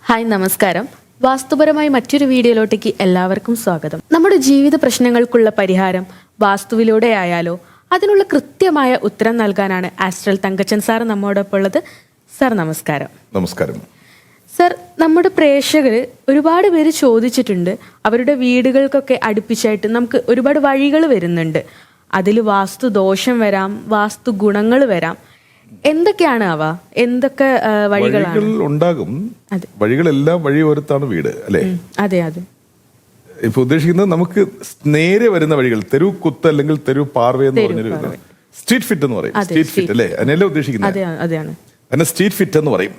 Hi നമസ്കാരം. വാസ്തുപരമായി മറ്റൊരു വീഡിയോയിലോട്ടേക്ക് എല്ലാവർക്കും സ്വാഗതം. നമ്മുടെ ജീവിത പ്രശ്നങ്ങൾക്കുള്ള പരിഹാരം വാസ്തുവിലൂടെ ആയാലോ അതിനുള്ള കൃത്യമായ ഉത്തരം നൽകാനാണ് ആസ്ട്രൽ തങ്കച്ചൻ സാർ നമ്മോടൊപ്പം ഉള്ളത്. സാർ നമസ്കാരം. നമസ്കാരം സർ, നമ്മുടെ പ്രേക്ഷകർ ഒരുപാട് പേര് ചോദിച്ചിട്ടുണ്ട്, അവരുടെ വീടുകൾക്കൊക്കെ അടുപ്പിച്ചായിട്ട് നമുക്ക് ഒരുപാട് വഴികൾ വരുന്നുണ്ട്. അതിൽ വാസ്തു ദോഷം വരാം, വാസ്തു ഗുണങ്ങൾ വരാം. എന്തൊക്കെയാണ് അവ? എന്തൊക്കെ വഴികളാണ് ഉണ്ടാകും? വഴികളെല്ലാം വഴിയോരത്താണ് വീട്, അല്ലേ? അതെ അതെ. ഇപ്പൊ ഉദ്ദേശിക്കുന്നത് നമുക്ക് നേരെ വരുന്ന വഴികൾ, തെരു കുത്ത് അല്ലെങ്കിൽ തെരു പാർവേ എന്ന് പറഞ്ഞൊരു സ്ട്രീറ്റ് ഫിറ്റ് എന്ന് പറയും. സ്ട്രീറ്റ് ഫിറ്റ് അല്ലേ, അതിനല്ലേ ഉദ്ദേശിക്കുന്നത്? അതിനെ സ്ട്രീറ്റ് ഫിറ്റ് എന്ന് പറയും.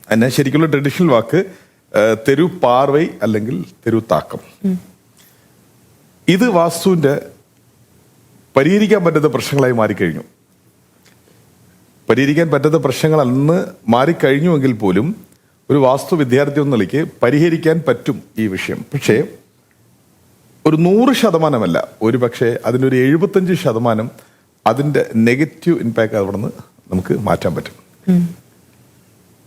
അതിനെ ശരിക്കുള്ള ട്രഡീഷണൽ വാക്ക് തെരു പാർവൈ അല്ലെങ്കിൽ തെരു താക്കം. ഇത് വാസ്തുവിന്റെ പരിഹരിക്കാൻ പറ്റുന്ന പ്രശ്നങ്ങളായി മാറിക്കഴിഞ്ഞു. പരിഹരിക്കാൻ പറ്റുന്ന പ്രശ്നങ്ങൾ അന്ന് മാറിക്കഴിഞ്ഞുവെങ്കിൽ പോലും ഒരു വാസ്തു വിദ്യാർത്ഥി എന്ന നിലയ്ക്ക് പരിഹരിക്കാൻ പറ്റും ഈ വിഷയം. പക്ഷേ ഒരു 100% ഒരു പക്ഷേ അതിൻ്റെ ഒരു 75% അതിൻ്റെ നെഗറ്റീവ് ഇമ്പാക്ട് അവിടെ നിന്ന് നമുക്ക് മാറ്റാൻ പറ്റും.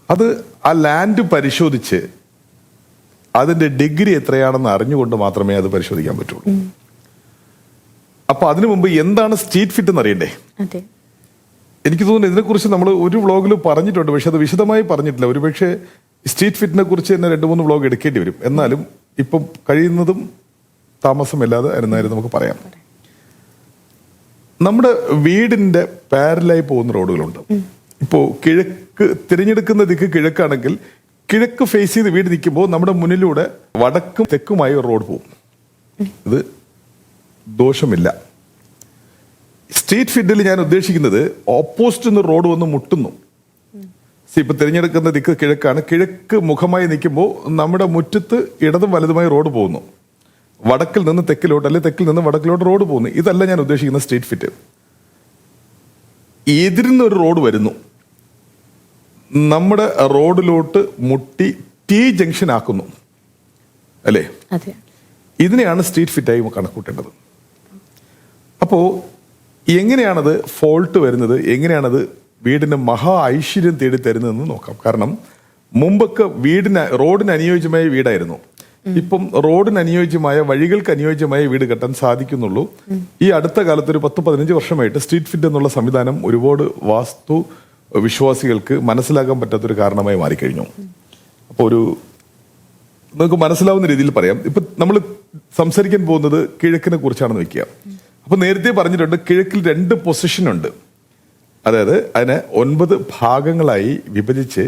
അത് ആ ലാൻഡ് പരിശോധിച്ച് അതിൻ്റെ ഡിഗ്രി എത്രയാണെന്ന് അറിഞ്ഞുകൊണ്ട് മാത്രമേ അത് പരിശോധിക്കാൻ പറ്റുള്ളൂ. അപ്പൊ അതിനു മുമ്പ് എന്താണ് സ്ട്രീറ്റ് ഫിറ്റ് എന്ന് അറിയണ്ടേ? എനിക്ക് തോന്നുന്നു ഇതിനെക്കുറിച്ച് നമ്മൾ ഒരു വ്ളോഗിൽ പറഞ്ഞിട്ടുണ്ട്, പക്ഷെ അത് വിശദമായി പറഞ്ഞിട്ടില്ല. ഒരുപക്ഷെ സ്ട്രീറ്റ് ഫിറ്റിനെ കുറിച്ച് തന്നെ 2-3 വ്ളോഗ് എടുക്കേണ്ടി വരും. എന്നാലും ഇപ്പം കഴിയുന്നതും താമസമില്ലാതെ എന്നാലും നമുക്ക് പറയാം. നമ്മുടെ വീടിന്റെ പാരലായി പോകുന്ന റോഡുകളുണ്ട്. ഇപ്പോൾ കിഴക്ക് തിരഞ്ഞെടുക്കുന്ന ദിക്ക് കിഴക്കാണെങ്കിൽ കിഴക്ക് ഫേസ് ചെയ്ത് വീട് നിൽക്കുമ്പോൾ നമ്മുടെ മുന്നിലൂടെ വടക്കും തെക്കുമായി ഒരു റോഡ് പോകും. ഇത് ദോഷമില്ല. സ്ട്രീറ്റ് ഫിറ്റിൽ ഞാൻ ഉദ്ദേശിക്കുന്നത് ഓപ്പോസിറ്റ് നിന്ന് റോഡ് വന്ന് മുട്ടുന്നു. ഇപ്പൊ തിരഞ്ഞെടുക്കുന്ന ദിക്ക് കിഴക്കാണ്. കിഴക്ക് മുഖമായി നിൽക്കുമ്പോൾ നമ്മുടെ മുറ്റത്ത് ഇടതും വലതുമായി റോഡ് പോകുന്നു. വടക്കിൽ നിന്ന് തെക്കിലോട്ട് അല്ലെങ്കിൽ തെക്കിൽ നിന്ന് വടക്കിലോട്ട് റോഡ് പോകുന്നു. ഇതല്ല ഞാൻ ഉദ്ദേശിക്കുന്ന സ്ട്രീറ്റ് ഫിറ്റ്. എതിരിന്നൊരു റോഡ് വരുന്നു, നമ്മുടെ റോഡിലോട്ട് മുട്ടി ടി ജംഗ്ഷൻ ആക്കുന്നു, അല്ലേ? ഇതിനെയാണ് സ്ട്രീറ്റ് ഫിറ്റായി കണക്കൂട്ടേണ്ടത്. അപ്പോ എങ്ങനെയാണത് ഫോൾട്ട് വരുന്നത്, എങ്ങനെയാണത് വീടിന് മഹാ ഐശ്വര്യം തേടി തരുന്നതെന്ന് നോക്കാം. കാരണം മുമ്പൊക്കെ റോഡിന് അനുയോജ്യമായ വീടായിരുന്നു. ഇപ്പം റോഡിന് അനുയോജ്യമായ, വഴികൾക്ക് അനുയോജ്യമായ വീട് കെട്ടാൻ സാധിക്കുന്നുള്ളൂ. ഈ അടുത്ത കാലത്ത് ഒരു 10-15 വർഷമായിട്ട് സ്ട്രീറ്റ് ഫിറ്റ് എന്നുള്ള സംവിധാനം ഒരുപാട് വാസ്തു വിശ്വാസികൾക്ക് മനസ്സിലാക്കാൻ പറ്റാത്തൊരു കാരണമായി മാറിക്കഴിഞ്ഞു. അപ്പോൾ നമുക്ക് മനസ്സിലാവുന്ന രീതിയിൽ പറയാം. ഇപ്പൊ നമ്മൾ സംസാരിക്കാൻ പോകുന്നത് കിഴക്കിനെ കുറിച്ചാണെന്ന് വെക്കുക. അപ്പൊ നേരത്തെ പറഞ്ഞിട്ടുണ്ട്, കിഴക്കിൽ 2 പൊസിഷൻ ഉണ്ട്. അതായത് അതിനെ 9 ഭാഗങ്ങളായി വിഭജിച്ച്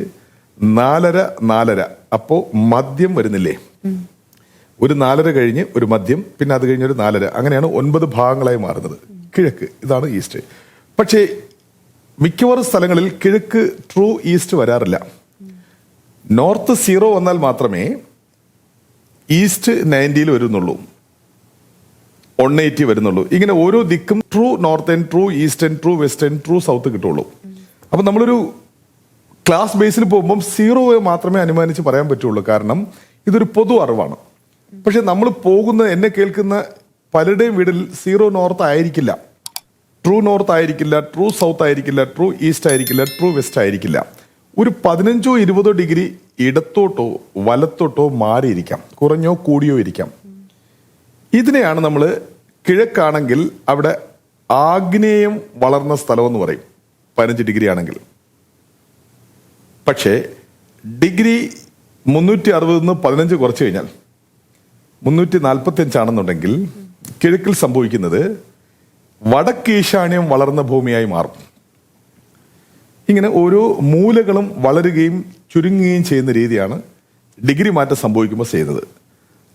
4.5 അപ്പോ മദ്യം വരുന്നില്ലേ? ഒരു 4.5 കഴിഞ്ഞ് ഒരു മദ്യം, പിന്നെ അത് കഴിഞ്ഞ് ഒരു 4.5, അങ്ങനെയാണ് 9 ഭാഗങ്ങളായി മാറുന്നത് കിഴക്ക്. ഇതാണ് ഈസ്റ്റ്. പക്ഷേ മിക്കവാറും സ്ഥലങ്ങളിൽ കിഴക്ക് ട്രൂ ഈസ്റ്റ് വരാറില്ല. നോർത്ത് 0 വന്നാൽ മാത്രമേ ഈസ്റ്റ് 90 വരുന്നുള്ളൂ, 180 വരുന്നുള്ളൂ. ഇങ്ങനെ ഓരോ ദിക്കും true northern, true eastern, true western, true south കിട്ടുള്ളൂ. അപ്പൊ നമ്മളൊരു ക്ലാസ് ബേസിൽ പോകുമ്പോൾ 0 മാത്രമേ അനുമാനിച്ച് പറയാൻ പറ്റുള്ളൂ. കാരണം ഇതൊരു പൊതു അറിവാണ്. പക്ഷെ നമ്മൾ എന്നെ കേൾക്കുന്ന പലരുടെയും വീട്ടിൽ 0 നോർത്ത് ആയിരിക്കില്ല, ട്രൂ നോർത്ത് ആയിരിക്കില്ല, ട്രൂ സൗത്ത് ആയിരിക്കില്ല, ട്രൂ ഈസ്റ്റ് ആയിരിക്കില്ല, ട്രൂ വെസ്റ്റ് ആയിരിക്കില്ല. ഒരു 15-20 ഡിഗ്രി ഇടത്തോട്ടോ വലത്തോട്ടോ മാറിയിരിക്കാം, കുറഞ്ഞോ കൂടിയോ ഇരിക്കാം. ഇതിനെയാണ് നമ്മൾ കിഴക്കാണെങ്കിൽ അവിടെ ആഗ്നേയം വളർന്ന സ്ഥലം എന്ന് പറയും, 15 ഡിഗ്രി ആണെങ്കിൽ. പക്ഷേ ഡിഗ്രി 360 15 കുറച്ച് കഴിഞ്ഞാൽ 345 ആണെന്നുണ്ടെങ്കിൽ കിഴക്കിൽ സംഭവിക്കുന്നത് വടക്ക് ഈശാന്യം വളർന്ന ഭൂമിയായി മാറും. ഇങ്ങനെ ഓരോ മൂലകളും വളരുകയും ചുരുങ്ങുകയും ചെയ്യുന്ന രീതിയാണ് ഡിഗ്രി മാറ്റം സംഭവിക്കുമ്പോൾ ചെയ്യുന്നത്.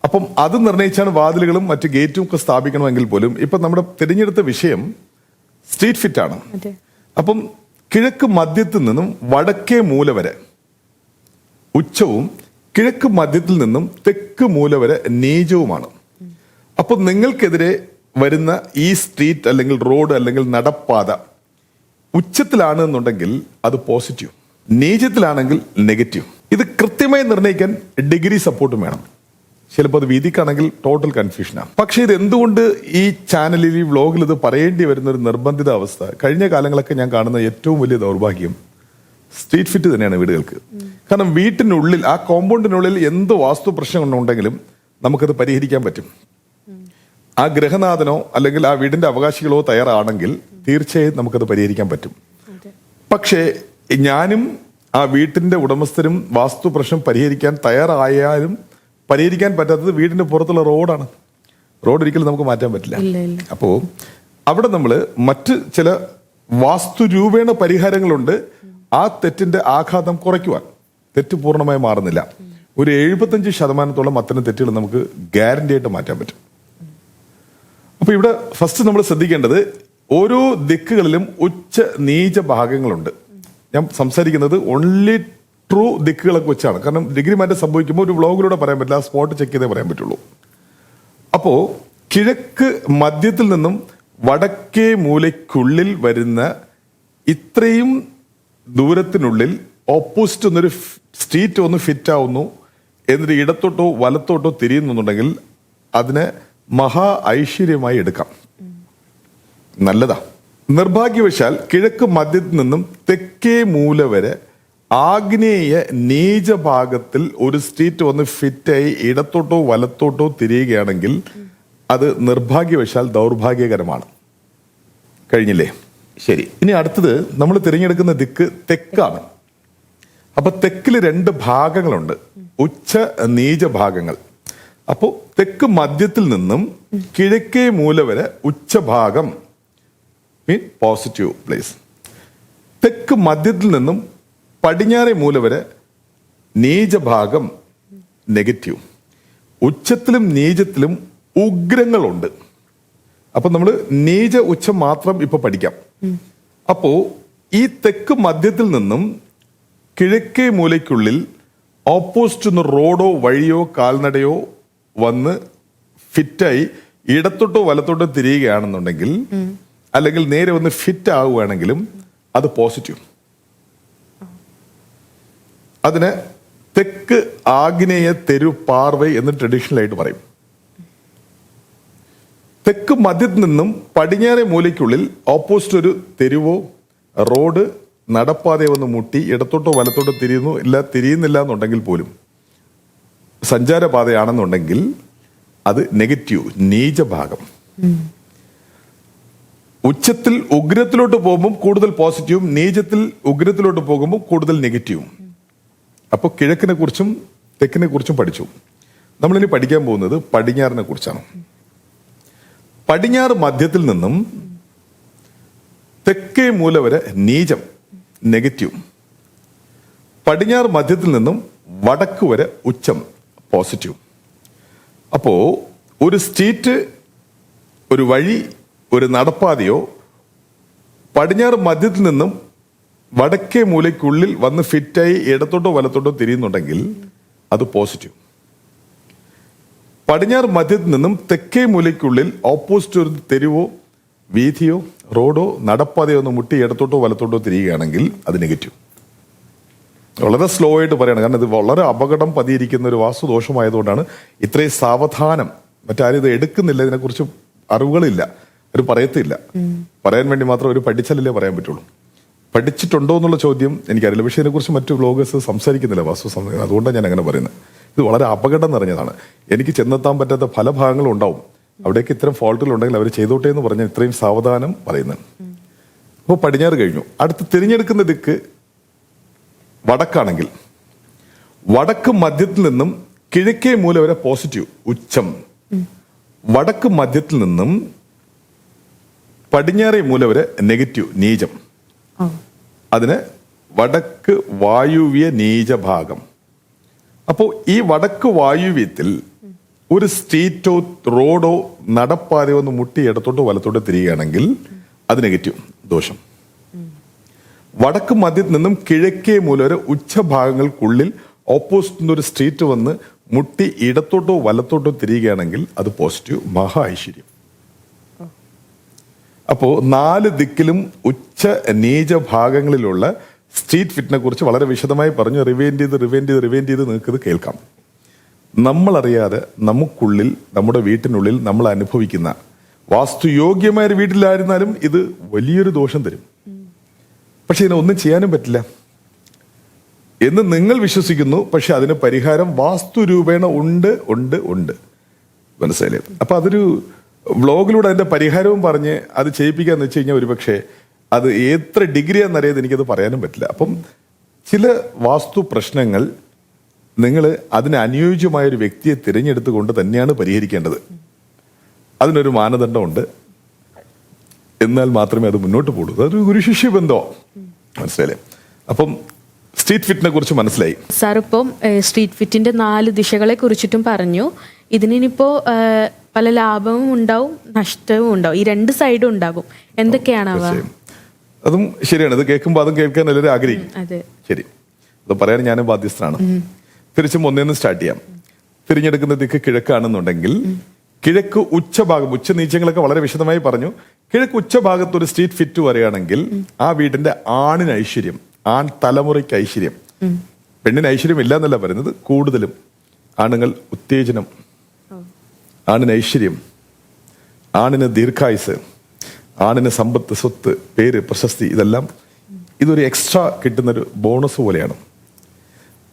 അപ്പം അത് നിർണയിച്ചാണ് വാതിലുകളും മറ്റു ഗേറ്റും ഒക്കെ സ്ഥാപിക്കണമെങ്കിൽ പോലും ഇപ്പൊ നമ്മുടെ തിരഞ്ഞെടുത്ത വിഷയം സ്ട്രീറ്റ് ഫിറ്റ് ആണ്. അപ്പം കിഴക്ക് മധ്യത്തിൽ നിന്നും വടക്കേ മൂല വരെ ഉച്ചവും കിഴക്ക് മധ്യത്തിൽ നിന്നും തെക്ക് മൂല വരെ നീചവുമാണ്. അപ്പൊ നിങ്ങൾക്കെതിരെ വരുന്ന ഈ സ്ട്രീറ്റ് അല്ലെങ്കിൽ റോഡ് അല്ലെങ്കിൽ നടപ്പാത ഉച്ചത്തിലാണ് എന്നുണ്ടെങ്കിൽ അത് പോസിറ്റീവ്, നീചത്തിലാണെങ്കിൽ നെഗറ്റീവ്. ഇത് കൃത്യമായി നിർണ്ണയിക്കാൻ ഡിഗ്രി സപ്പോർട്ടും വേണം. ചിലപ്പോൾ അത് വീതിക്കാണെങ്കിൽ ടോട്ടൽ കൺഫ്യൂഷനാണ്. പക്ഷെ ഇത് എന്തുകൊണ്ട് ഈ ചാനലിൽ, ഈ വ്ളോഗിൽ ഇത് പറയേണ്ടി വരുന്ന ഒരു നിർബന്ധിത അവസ്ഥ? കഴിഞ്ഞ കാലങ്ങളൊക്കെ ഞാൻ കാണുന്ന ഏറ്റവും വലിയ ദൗർഭാഗ്യം, സ്ട്രീറ്റ് ഫിറ്റ് തന്നെയാണ് വീടുകൾക്ക്. കാരണം വീട്ടിനുള്ളിൽ, ആ കോമ്പൗണ്ടിനുള്ളിൽ എന്ത് വാസ്തു പ്രശ്നം ഉണ്ടെങ്കിലും നമുക്കത് പരിഹരിക്കാൻ പറ്റും. ആ ഗൃഹനാഥനോ അല്ലെങ്കിൽ ആ വീടിന്റെ അവകാശികളോ തയ്യാറാണെങ്കിൽ തീർച്ചയായും നമുക്കത് പരിഹരിക്കാൻ പറ്റും. പക്ഷേ ഞാനും ആ വീട്ടിന്റെ ഉടമസ്ഥരും വാസ്തു പ്രശ്നം പരിഹരിക്കാൻ തയ്യാറായാലും പരിഹരിക്കാൻ പറ്റാത്തത് വീടിന്റെ പുറത്തുള്ള റോഡാണ്. റോഡ് ഒരിക്കലും നമുക്ക് മാറ്റാൻ പറ്റില്ല. അപ്പോ അവിടെ നമ്മൾ മറ്റ് ചില വാസ്തു രൂപേണ പരിഹാരങ്ങളുണ്ട്. ആ തെറ്റിന്റെ ആഘാതം കുറയ്ക്കുവാൻ. തെറ്റ് പൂർണ്ണമായി മാറുന്നില്ല. ഒരു 75% അത്തരം തെറ്റുകൾ നമുക്ക് ഗ്യാരണ്ടി ആയിട്ട് മാറ്റാൻ പറ്റും. അപ്പൊ ഇവിടെ ഫസ്റ്റ് നമ്മൾ ശ്രദ്ധിക്കേണ്ടത്, ഓരോ ദിക്കുകളിലും ഉച്ച നീച ഭാഗങ്ങളുണ്ട്. ഞാൻ സംസാരിക്കുന്നത് ഓൺലി ട്രൂ ദിക്കുകളെ കുറിച്ചാണ്. കാരണം ഡിഗ്രി മാറ്റം സംഭവിക്കുമ്പോൾ ഒരു വ്ളോഗിലൂടെ പറയാൻ പറ്റില്ല, ആ സ്പോട്ട് ചെക്ക് ചെയ്തേ പറയാൻ പറ്റുള്ളൂ. അപ്പോ കിഴക്ക് മധ്യത്തിൽ നിന്നും വടക്കേ മൂലയ്ക്കുള്ളിൽ വരുന്ന ഇത്രയും ദൂരത്തിനുള്ളിൽ ഓപ്പോസിറ്റ് ഒന്നൊരു സ്ട്രീറ്റ് ഒന്ന് ഫിറ്റ് ആവുന്നു, എന്നിട്ട് ഇടത്തോട്ടോ വലത്തോട്ടോ തിരിയുന്നുണ്ടെങ്കിൽ അതിനെ മഹാ ഐശ്വര്യമായി എടുക്കാം. നല്ലതാ. നിർഭാഗ്യവശാൽ കിഴക്ക് മധ്യത്തിൽ നിന്നും തെക്കേ മൂല വരെ ആഗ്നേയ നീചഭാഗത്തിൽ ഒരു സ്ട്രീറ്റ് വന്ന് ഫിറ്റായി ഇടത്തോട്ടോ വലത്തോട്ടോ തിരിയുകയാണെങ്കിൽ അത് നിർഭാഗ്യവശാൽ ദൗർഭാഗ്യകരമാണ്. കഴിഞ്ഞില്ലേ? ശരി. ഇനി അടുത്തത് നമ്മൾ തിരഞ്ഞെടുക്കുന്ന ദിക്ക് തെക്കാണ്. അപ്പൊ തെക്കില് 2 ഭാഗങ്ങളുണ്ട്, ഉച്ച നീച ഭാഗങ്ങൾ. അപ്പോ തെക്ക് മധ്യത്തിൽ നിന്നും കിഴക്കേ മൂല വരെ ഉച്ചഭാഗം മീൻ പോസിറ്റീവ് പ്ലേസ്. തെക്ക് മധ്യത്തിൽ നിന്നും പടിഞ്ഞാറേ മൂല വരെ നീചഭാഗം നെഗറ്റീവ്. ഉച്ചത്തിലും നീചത്തിലും ഉഗ്രങ്ങളുണ്ട്. അപ്പൊ നമ്മൾ നീച ഉച്ചം മാത്രം ഇപ്പൊ പഠിക്കാം. അപ്പോ ഈ തെക്ക് മധ്യത്തിൽ നിന്നും കിഴക്കേ മൂലയ്ക്കുള്ളിൽ ഓപ്പോസിറ്റ് ഒന്ന് റോഡോ വഴിയോ കാൽനടയോ വന്ന് ഫിറ്റായി ഇടത്തോട്ടോ വലത്തോട്ടോ തിരിയുകയാണെന്നുണ്ടെങ്കിൽ, അല്ലെങ്കിൽ നേരെ വന്ന് ഫിറ്റ് ആവുകയാണെങ്കിലും അത് പോസിറ്റീവ്. അതിന് തെക്ക് ആഗ്നേയ തെരു പാർവൈ എന്ന് ട്രഡീഷണൽ ആയിട്ട് പറയും. തെക്ക് മധ്യത്തിൽ നിന്നും പടിഞ്ഞാറേ മൂലയ്ക്കുള്ളിൽ ഓപ്പോസിറ്റ് ഒരു തെരുവോ റോഡ് നടപ്പാതെ വന്ന് മുട്ടി ഇടത്തോട്ടോ വലത്തോട്ടോ തിരിയുന്നില്ല എന്നുണ്ടെങ്കിൽ പോലും സഞ്ചാരപാതയാണെന്നുണ്ടെങ്കിൽ അത് നെഗറ്റീവ്, നീചഭാഗം. ഉച്ചത്തിൽ ഉഗ്രത്തിലോട്ട് പോകുമ്പോൾ കൂടുതൽ പോസിറ്റീവും, നീചത്തിൽ ഉഗ്രത്തിലോട്ട് പോകുമ്പോൾ കൂടുതൽ നെഗറ്റീവും. അപ്പോൾ കിഴക്കിനെ കുറിച്ചും തെക്കിനെ കുറിച്ചും പഠിച്ചു. നമ്മളിനി പഠിക്കാൻ പോകുന്നത് പടിഞ്ഞാറിനെ കുറിച്ചാണ്. പടിഞ്ഞാറ് മധ്യത്തിൽ നിന്നും തെക്കേ മൂല വരെ നീചം, നെഗറ്റീവ്. പടിഞ്ഞാറ് മധ്യത്തിൽ നിന്നും വടക്ക് വരെ ഉച്ചം, പോസിറ്റീവ്. അപ്പോ ഒരു സ്ട്രീറ്റ്, ഒരു വഴി, ഒരു നടപ്പാതയോ പടിഞ്ഞാറ് മധ്യത്തിൽ നിന്നും വടക്കേ മൂലയ്ക്കുള്ളിൽ വന്ന് ഫിറ്റായി ഇടത്തോട്ടോ വലത്തോട്ടോ തിരിയുന്നുണ്ടെങ്കിൽ അത് പോസിറ്റീവ്. പടിഞ്ഞാറ് മധ്യത്തിൽ നിന്നും തെക്കേ മൂലയ്ക്കുള്ളിൽ ഓപ്പോസിറ്റ് ഒരു തെരുവോ വീഥിയോ റോഡോ നടപ്പാതയോ ഒന്ന് മുട്ടി ഇടത്തോട്ടോ വലത്തോട്ടോ തിരിയുകയാണെങ്കിൽ അത് നെഗറ്റീവ്. വളരെ സ്ലോ ആയിട്ട് പറയണം, കാരണം ഇത് വളരെ അപകടം പതിയിരിക്കുന്ന ഒരു വാസ്തുദോഷമായതുകൊണ്ടാണ് ഇത്രയും സാവധാനം. മറ്റാരും ഇത് എടുക്കുന്നില്ല, ഇതിനെക്കുറിച്ച് അറിവുകളില്ല, ഒരു പറയത്തില്ല. പറയാൻ വേണ്ടി മാത്രം ഒരു പഠിച്ചാലല്ലേ പറയാൻ പറ്റുള്ളൂ. പഠിച്ചിട്ടുണ്ടോ എന്നുള്ള ചോദ്യം എനിക്കറിയില്ല. പക്ഷെ ഇതിനെക്കുറിച്ച് മറ്റു വ്ലോഗേഴ്സ് സംസാരിക്കുന്നില്ല വാസ്തു സംബന്ധിച്ച്. അതുകൊണ്ടാണ് ഞാൻ അങ്ങനെ പറയുന്നത്. ഇത് വളരെ അപകടം നിറഞ്ഞതാണ്. എനിക്ക് ചെന്നെത്താൻ പറ്റാത്ത പല ഭാഗങ്ങളും ഉണ്ടാവും. അവിടേക്ക് ഇത്തരം ഫോൾട്ടുകൾ ഉണ്ടെങ്കിൽ അവർ ചെയ്തോട്ടെ എന്ന് പറഞ്ഞാൽ ഇത്രയും സാവധാനം പറയുന്നത്. അപ്പോൾ പടിഞ്ഞാറ് കഴിഞ്ഞു. അടുത്ത് തിരഞ്ഞെടുക്കുന്ന ദിക്ക് വടക്കാണെങ്കിൽ വടക്ക് മധ്യത്തിൽ നിന്നും കിഴക്കേ മൂല വരെ പോസിറ്റീവ്, ഉച്ചം. വടക്ക് മധ്യത്തിൽ നിന്നും പടിഞ്ഞാറേ മൂല വരെ നെഗറ്റീവ്, നീചം. അതിന് വടക്ക് വായുവ്യ നീചഭാഗം. അപ്പോൾ ഈ വടക്ക് വായുവ്യത്തിൽ ഒരു സ്ട്രീറ്റോ റോഡോ നടപ്പാതയോ ഒന്ന് മുട്ടി ഇടത്തോട്ടോ വലത്തോട്ടോ തിരിയുകയാണെങ്കിൽ അത് നെഗറ്റീവ്, ദോഷം. വടക്ക് മധ്യത്തിൽ നിന്നും കിഴക്കേ മൂല വരെ ഉച്ചഭാഗങ്ങൾക്കുള്ളിൽ ഓപ്പോസിറ്റ് ഒരു സ്ട്രീറ്റ് വന്ന് മുട്ടി ഇടത്തോട്ടോ വലത്തോട്ടോ തിരിയുകയാണെങ്കിൽ അത് പോസിറ്റീവ്, മഹാ ഐശ്വര്യം. അപ്പോ 4 ദിക്കിലും ഉച്ച നീച ഭാഗങ്ങളിലുള്ള സ്ട്രീറ്റ് ഫിറ്റിനെ കുറിച്ച് വളരെ വിശദമായി പറഞ്ഞു. റിവൈൻഡ് ചെയ്ത് നിങ്ങൾക്കിത് കേൾക്കാം. നമ്മളറിയാതെ നമുക്കുള്ളിൽ, നമ്മുടെ വീട്ടിനുള്ളിൽ നമ്മൾ അനുഭവിക്കുന്ന വാസ്തുയോഗ്യമായ ഒരു വീട്ടിലായിരുന്നാലും ഇത് വലിയൊരു ദോഷം തരും. പക്ഷെ ഇതിനൊന്നും ചെയ്യാനും പറ്റില്ല. എന്ന് നിങ്ങൾ വിശ്വസിക്കുന്നു. പക്ഷെ അതിന് പരിഹാരം വാസ്തുരൂപേണ ഉണ്ട്. മനസ്സിലായില്ലേ? അപ്പൊ അതൊരു വ്ലോഗിലൂടെ അതിന്റെ പരിഹാരവും പറഞ്ഞ് അത് ചെയ്യിപ്പിക്കാന്ന് വെച്ച് കഴിഞ്ഞാൽ ഒരുപക്ഷെ അത് എത്ര ഡിഗ്രിയാണെന്നറിയാതെ എനിക്കത് പറയാനും പറ്റില്ല. അപ്പം ചില വാസ്തു പ്രശ്നങ്ങൾ നിങ്ങൾ അതിന് അനുയോജ്യമായ ഒരു വ്യക്തിയെ തിരഞ്ഞെടുത്തുകൊണ്ട് തന്നെയാണ് പരിഹരിക്കേണ്ടത്. അതിനൊരു മാനദണ്ഡമുണ്ട്. എന്നാൽ മാത്രമേ അത് മുന്നോട്ട് പോകൂ. അതൊരു ഗുരുശിഷ്യ ബന്ധമോ. മനസ്സിലായില്ലേ? അപ്പം സ്ട്രീറ്റ് ഫിറ്റിനെ കുറിച്ച് മനസ്സിലായി. സാർ ഇപ്പം സ്ട്രീറ്റ് ഫിറ്റിന്റെ 4 ദിശകളെ കുറിച്ചിട്ടും പറഞ്ഞു. ഇതിനിപ്പോ പല ലാഭവും ഉണ്ടാവും, നഷ്ടവും ഉണ്ടാവും. ഈ 2 സൈഡും ഉണ്ടാകും. എന്തൊക്കെയാണ് അവ? അതും ശരിയാണ്. ഇത് കേൾക്കുമ്പോൾ അതും കേൾക്കാൻ എല്ലാവരും ആഗ്രഹിക്കും. അതെ, ശരി. അത് പറയാൻ ഞാനും ബാധ്യസ്ഥനാണ്. തിരിച്ചും ഒന്നേന്ന് സ്റ്റാർട്ട് ചെയ്യാം. തിരഞ്ഞെടുക്കുന്ന ദിക്ക് കിഴക്കാണെന്നുണ്ടെങ്കിൽ കിഴക്ക് ഉച്ചഭാഗം, ഉച്ചനീച്ചങ്ങളൊക്കെ വളരെ വിശദമായി പറഞ്ഞു. കിഴക്ക് ഉച്ചഭാഗത്ത് ഒരു സ്ട്രീറ്റ് ഫിറ്റ് വരികയാണെങ്കിൽ ആ വീടിന്റെ ആണിന് ഐശ്വര്യം, ആൺ തലമുറയ്ക്ക് ഐശ്വര്യം. പെണ്ണിന് ഐശ്വര്യം ഇല്ല എന്നല്ല പറയുന്നത്, കൂടുതലും ആണുങ്ങൾ ഉത്തേജനം, ആണിന് ഐശ്വര്യം, ആണിന് ദീർഘായുസ്, ആണിന് സമ്പത്ത്, സ്വത്ത്, പേര്, പ്രശസ്തി, ഇതെല്ലാം ഇതൊരു എക്സ്ട്രാ കിട്ടുന്നൊരു ബോണസ് പോലെയാണ്.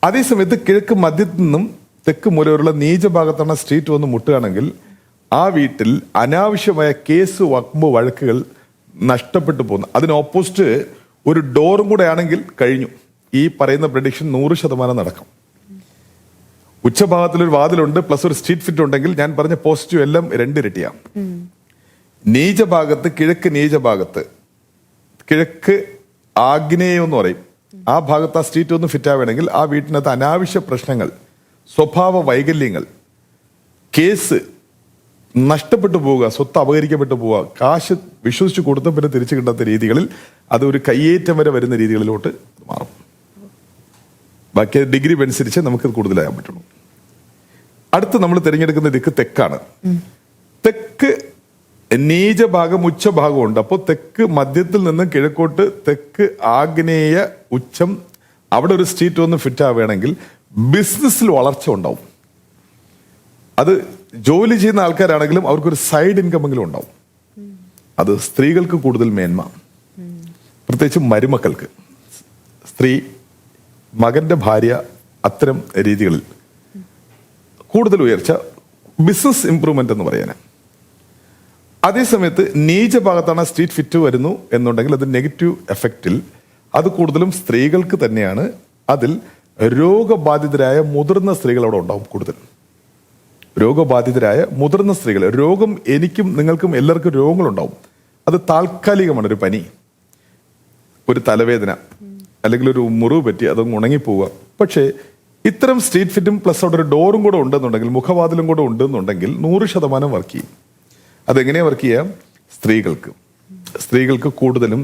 അതേസമയത്ത് കിഴക്ക് മധ്യത്തിൽ നിന്നും തെക്ക് മൂലവരുള്ള നീചഭാഗത്താണ് സ്ട്രീറ്റ് വന്ന് മുട്ടുകയാണെങ്കിൽ ആ വീട്ടിൽ അനാവശ്യമായ കേസ്, വക്ബ്, വഴക്കുകൾ നഷ്ടപ്പെട്ടു പോകുന്നു. അതിന് ഓപ്പോസിറ്റ് ഒരു ഡോറും കൂടെ ആണെങ്കിൽ കഴിഞ്ഞു. ഈ പറയുന്ന പ്രഡിക്ഷൻ 100% നടക്കും. ഉച്ചഭാഗത്തിലൊരു വാതിലുണ്ട് പ്ലസ് ഒരു സ്ട്രീറ്റ് ഫിറ്റ് ഉണ്ടെങ്കിൽ ഞാൻ പറഞ്ഞ പോസിറ്റീവ് എല്ലാം 2 ഇരട്ടിയാണ്. നീചഭാഗത്ത്, കിഴക്ക് നീചഭാഗത്ത്, കിഴക്ക് ആഗ്നേയം എന്ന് പറയും, ആ ഭാഗത്ത് ആ സ്ട്രീറ്റ് ഒന്ന് ഫിറ്റ് ആവുകയാണെങ്കിൽ ആ വീട്ടിനകത്ത് അനാവശ്യ പ്രശ്നങ്ങൾ, സ്വഭാവ വൈകല്യങ്ങൾ, കേസ്, നഷ്ടപ്പെട്ടു പോവുക, സ്വത്ത് അപഹരിക്കപ്പെട്ടു പോവുക, കാശ് വിശ്വസിച്ച് കൊടുത്ത പിന്നെ തിരിച്ചു കിട്ടാത്ത രീതികളിൽ അതൊരു കയ്യേറ്റം വരെ വരുന്ന രീതികളിലോട്ട് മാറും. ബാക്കി ഡിഗ്രി അനുസരിച്ച് നമുക്ക് കൂടുതലാകാൻ പറ്റുള്ളൂ. അടുത്ത് നമ്മൾ തിരഞ്ഞെടുക്കുന്ന ദിക്ക് തെക്കാണ്. തെക്ക് നീചഭാഗം, ഉച്ചഭാഗം ഉണ്ട്. അപ്പോൾ തെക്ക് മധ്യത്തിൽ നിന്ന് കിഴക്കോട്ട് തെക്ക് ആഗ്നേയ ഉച്ചം, അവിടെ ഒരു സ്ട്രീറ്റ് ഒന്ന് ഫിറ്റ് ആവുകയാണെങ്കിൽ ബിസിനസ്സിൽ വളർച്ച ഉണ്ടാവും. അത് ജോലി ചെയ്യുന്ന ആൾക്കാരാണെങ്കിലും അവർക്കൊരു സൈഡ് ഇൻകമെങ്കിലും ഉണ്ടാവും. അത് സ്ത്രീകൾക്ക് കൂടുതൽ മേന്മ, പ്രത്യേകിച്ച് മരുമക്കൾക്ക്. സ്ത്രീ, മകന്റെ ഭാര്യ, അത്തരം രീതികളിൽ കൂടുതൽ ഉയർച്ച, ബിസിനസ് ഇംപ്രൂവ്മെന്റ് എന്ന് പറയാൻ. അതേസമയത്ത് നീചഭാഗത്താണ് സ്ട്രീറ്റ് ഫിറ്റ് വരുന്നു എന്നുണ്ടെങ്കിൽ അത് നെഗറ്റീവ് എഫക്റ്റിൽ അത് കൂടുതലും സ്ത്രീകൾക്ക് തന്നെയാണ്. അതിൽ രോഗബാധിതരായ മുതിർന്ന സ്ത്രീകൾ അവിടെ ഉണ്ടാവും. കൂടുതൽ രോഗബാധിതരായ മുതിർന്ന സ്ത്രീകൾ, രോഗം എനിക്കും നിങ്ങൾക്കും എല്ലാവർക്കും രോഗങ്ങളുണ്ടാവും. അത് താൽക്കാലികമാണ്. ഒരു പനി, ഒരു തലവേദന, അല്ലെങ്കിൽ ഒരു മുറിവ് പറ്റി അതങ്ങ് ഉണങ്ങിപ്പോവുക. പക്ഷേ ഇത്തരം സ്ട്രീറ്റ് ഫിറ്റും പ്ലസ് അവിടെ ഒരു ഡോറും കൂടെ ഉണ്ടെന്നുണ്ടെങ്കിൽ, മുഖവാതിലും കൂടെ ഉണ്ടെന്നുണ്ടെങ്കിൽ 100% വർക്ക് ചെയ്യും. അതെങ്ങനെയാ വർക്ക് ചെയ്യാം? സ്ത്രീകൾക്ക് കൂടുതലും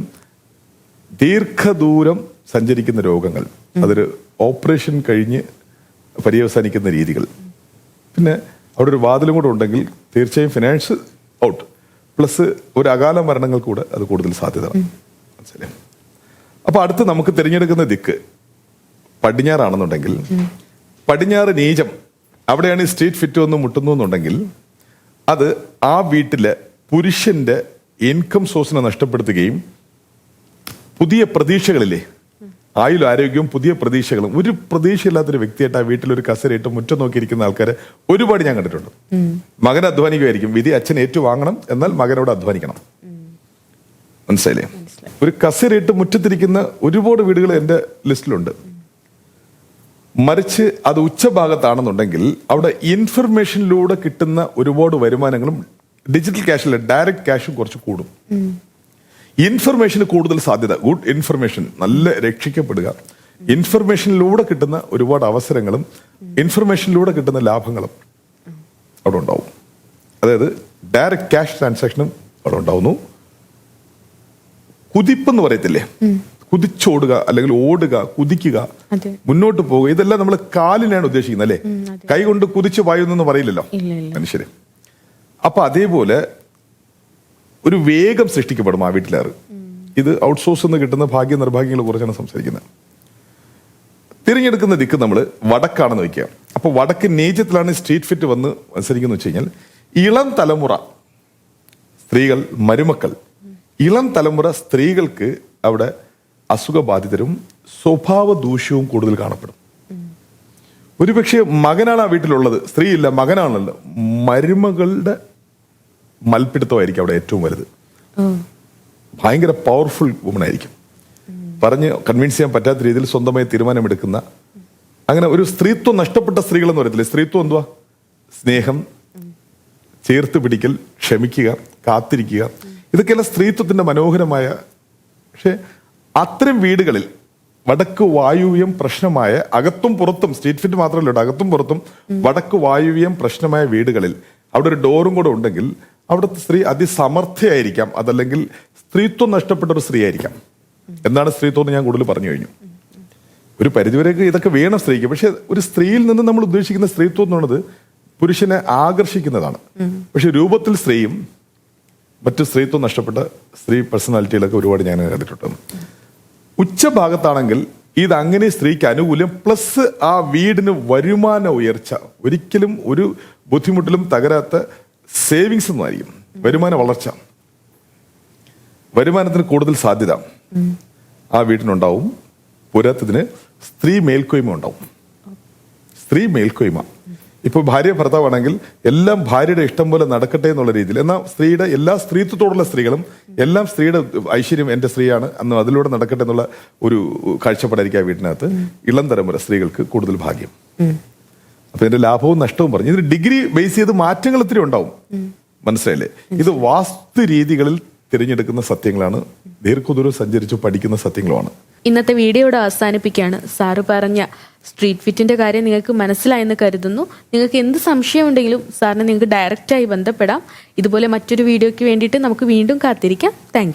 ദീർഘദൂരം സഞ്ചരിക്കുന്ന രോഗങ്ങൾ, അതൊരു ഓപ്പറേഷൻ കഴിഞ്ഞ് പര്യവസാനിക്കുന്ന രീതികൾ, പിന്നെ അവിടെ ഒരു വാതിലും കൂടെ ഉണ്ടെങ്കിൽ തീർച്ചയായും ഫിനാൻസ് ഔട്ട് പ്ലസ് ഒരു അകാല മരണങ്ങൾ കൂടെ അത് കൂടുതൽ സാധ്യത. മനസ്സിലായി? അപ്പൊ അടുത്ത് നമുക്ക് തിരഞ്ഞെടുക്കുന്ന ദിക്ക് പടിഞ്ഞാറാണെന്നുണ്ടെങ്കിൽ, പടിഞ്ഞാറ് നീചം, അവിടെയാണ് ഈ സ്ട്രീറ്റ് ഫിറ്റ് വന്ന് മുട്ടുന്നു എന്നുണ്ടെങ്കിൽ അത് ആ വീട്ടിലെ പുരുഷന്റെ ഇൻകം സോഴ്സിനെ നഷ്ടപ്പെടുത്തുകയും പുതിയ പ്രതീക്ഷകളില്ലേ, ആയുലും ആരോഗ്യവും പുതിയ പ്രതീക്ഷകളും, ഒരു പ്രതീക്ഷയില്ലാത്തൊരു വ്യക്തിയായിട്ട് ആ വീട്ടിലൊരു കസരയിട്ട് മുറ്റം നോക്കിയിരിക്കുന്ന ആൾക്കാരെ ഒരുപാട് ഞാൻ കണ്ടിട്ടുണ്ട്. മകൻ അധ്വാനിക്കുമായിരിക്കും, വിധി അച്ഛൻ ഏറ്റുവാങ്ങണം, എന്നാൽ മകനോട് അധ്വാനിക്കണം. മനസ്സിലായില്ലേ? ഒരു കസരയിട്ട് മുറ്റത്തിരിക്കുന്ന ഒരുപാട് വീടുകൾ എൻ്റെ ലിസ്റ്റിലുണ്ട്. മറിച്ച് അത് ഉച്ചഭാഗത്താണെന്നുണ്ടെങ്കിൽ അവിടെ ഇൻഫർമേഷനിലൂടെ കിട്ടുന്ന ഒരുപാട് വരുമാനങ്ങളും ഡിജിറ്റൽ ക്യാഷിലെ ഡയറക്റ്റ് ക്യാഷും കുറച്ച് കൂടും. ഇൻഫർമേഷന് കൂടുതൽ സാധ്യത, ഗുഡ് ഇൻഫർമേഷൻ, നല്ല രക്ഷിക്കപ്പെടുക, ഇൻഫർമേഷനിലൂടെ കിട്ടുന്ന ഒരുപാട് അവസരങ്ങളും ഇൻഫർമേഷനിലൂടെ കിട്ടുന്ന ലാഭങ്ങളും അവിടെ ഉണ്ടാവും. അതായത് ഡയറക്റ്റ് ക്യാഷ് ട്രാൻസാക്ഷനും അവിടെ ഉണ്ടാവുന്നു. കുതിപ്പെന്ന് പറയത്തില്ലേ, കുതിച്ചോടുക അല്ലെങ്കിൽ ഓടുക, കുതിക്കുക, മുന്നോട്ട് പോവുക, ഇതെല്ലാം നമ്മൾ കാലിനാണ് ഉദ്ദേശിക്കുന്നത് അല്ലേ? കൈ കൊണ്ട് കുതിച്ച് പായുന്നൊന്നും പറയില്ലല്ലോ മനുഷ്യര്. അപ്പൊ അതേപോലെ ഒരു വേഗം സൃഷ്ടിക്കപ്പെടും ആ വീട്ടിലേറെ. ഇത് ഔട്ട്സോഴ്സ് നിന്ന് കിട്ടുന്ന ഭാഗ്യ നിർഭാഗ്യങ്ങളെ കുറിച്ചാണ് സംസാരിക്കുന്നത്. തിരഞ്ഞെടുക്കുന്ന ദിക്ക് നമ്മൾ വടക്കാണെന്ന് വയ്ക്കുക. അപ്പൊ വടക്ക് നീചത്തിലാണ് സ്ട്രീറ്റ് ഫിറ്റ് വന്ന് മത്സരിക്കുന്നത് വെച്ച് കഴിഞ്ഞാൽ ഇളം തലമുറ സ്ത്രീകൾ, മരുമക്കൾ, ഇളം തലമുറ സ്ത്രീകൾക്ക് അവിടെ അസുഖബാധിതരും സ്വഭാവ ദൂഷ്യവും കൂടുതൽ കാണപ്പെടും. ഒരുപക്ഷെ മകനാണ് ആ വീട്ടിലുള്ളത്, സ്ത്രീയില്ല, മകനാണല്ലോ, മരുമകളുടെ മൽപ്പിടുത്തമായിരിക്കും അവിടെ ഏറ്റവും വലുത്. ഭയങ്കര പവർഫുൾ വുമൺ ആയിരിക്കും. പറഞ്ഞ് കൺവിൻസ് ചെയ്യാൻ പറ്റാത്ത രീതിയിൽ സ്വന്തമായി തീരുമാനമെടുക്കുന്ന, അങ്ങനെ ഒരു സ്ത്രീത്വം നഷ്ടപ്പെട്ട സ്ത്രീകളെന്ന് പറയത്തില്ലേ. സ്ത്രീത്വം എന്തുവാ? സ്നേഹം, ചേർത്ത് പിടിക്കൽ, ക്ഷമിക്കുക, കാത്തിരിക്കുക, ഇതൊക്കെയല്ല സ്ത്രീത്വത്തിന്റെ മനോഹരമായ. പക്ഷെ അത്തരം വീടുകളിൽ വടക്ക് വായുവ്യം പ്രശ്നമായ, അകത്തും പുറത്തും, സ്ട്രീറ്റ് ഫിറ്റ് മാത്രമല്ല, അകത്തും പുറത്തും വടക്ക് വായുവ്യം പ്രശ്നമായ വീടുകളിൽ അവിടെ ഒരു ഡോറും കൂടെ ഉണ്ടെങ്കിൽ അവിടുത്തെ സ്ത്രീ അതിസമർത്ഥയായിരിക്കാം, അതല്ലെങ്കിൽ സ്ത്രീത്വം നഷ്ടപ്പെട്ട ഒരു സ്ത്രീ ആയിരിക്കാം. എന്താണ് സ്ത്രീത്വം എന്ന് ഞാൻ കൂടുതൽ പറഞ്ഞു കഴിഞ്ഞു. ഒരു പരിധിവരെയൊക്കെ ഇതൊക്കെ വേണം സ്ത്രീക്ക്. പക്ഷെ ഒരു സ്ത്രീയിൽ നിന്ന് നമ്മൾ ഉദ്ദേശിക്കുന്ന സ്ത്രീത്വം എന്നുള്ളത് പുരുഷനെ ആകർഷിക്കുന്നതാണ്. പക്ഷെ രൂപത്തിൽ സ്ത്രീയും മറ്റു സ്ത്രീത്വം നഷ്ടപ്പെട്ട സ്ത്രീ പേഴ്സണാലിറ്റികളൊക്കെ ഒരുപാട് ഞാൻ കണ്ടിട്ടുണ്ട്. ഉച്ചഭാഗത്താണെങ്കിൽ ഇതങ്ങനെ സ്ത്രീക്ക് അനുകൂല്യം, പ്ലസ് ആ വീടിന് വരുമാന ഉയർച്ച, ഒരിക്കലും ഒരു ബുദ്ധിമുട്ടിലും തകരാത്ത സേവിങ്സ് എന്നായിരിക്കും. വരുമാന വളർച്ച, വരുമാനത്തിന് കൂടുതൽ സാധ്യത ആ വീട്ടിനുണ്ടാവും. പുരത്തിന് സ്ത്രീ മേൽക്കോയ്മ ഉണ്ടാവും. സ്ത്രീ മേൽക്കോയ്മ. ഇപ്പൊ ഭാര്യ ഭർത്താവാണെങ്കിൽ എല്ലാം ഭാര്യയുടെ ഇഷ്ടം പോലെ നടക്കട്ടെ എന്നുള്ള രീതിയിൽ, എന്നാൽ സ്ത്രീയുടെ എല്ലാ സ്ത്രീത്വത്തോടുള്ള സ്ത്രീകളും എല്ലാം സ്ത്രീയുടെ ഐശ്വര്യം എന്റെ സ്ത്രീയാണ് അന്ന് അതിലൂടെ നടക്കട്ടെ എന്നുള്ള ഒരു കാഴ്ചപ്പാടായിരിക്കും ആ വീട്ടിനകത്ത്. ഇളം തലമുറ സ്ത്രീകൾക്ക് കൂടുതൽ ഭാഗ്യം. അപ്പൊ ഇതിന്റെ ലാഭവും നഷ്ടവും പറഞ്ഞു. ഇതിന് ഡിഗ്രി ബേസ് ചെയ്ത് മാറ്റങ്ങൾ ഒത്തിരി ഉണ്ടാവും. മനസ്സിലായില്ലേ? ഇത് വാസ്തു രീതികളിൽ തിരഞ്ഞെടുക്കുന്ന സത്യങ്ങളാണ്, ദീർഘദൂരം സഞ്ചരിച്ചു പഠിക്കുന്ന സത്യങ്ങളുമാണ്. ഇന്നത്തെ വീഡിയോയുടെ അവസാനിപ്പിക്കുകയാണ്. സാറ് പറഞ്ഞ സ്ട്രീറ്റ് ഫിറ്റിന്റെ കാര്യം നിങ്ങൾക്ക് മനസ്സിലായെന്ന് കരുതുന്നു. നിങ്ങൾക്ക് എന്ത് സംശയമുണ്ടെങ്കിലും സാറിനെ നിങ്ങൾക്ക് ഡയറക്റ്റായി ബന്ധപ്പെടാം. ഇതുപോലെ മറ്റൊരു വീഡിയോയ്ക്ക് വേണ്ടിയിട്ട് നമുക്ക് വീണ്ടും കാത്തിരിക്കാം. Thank you.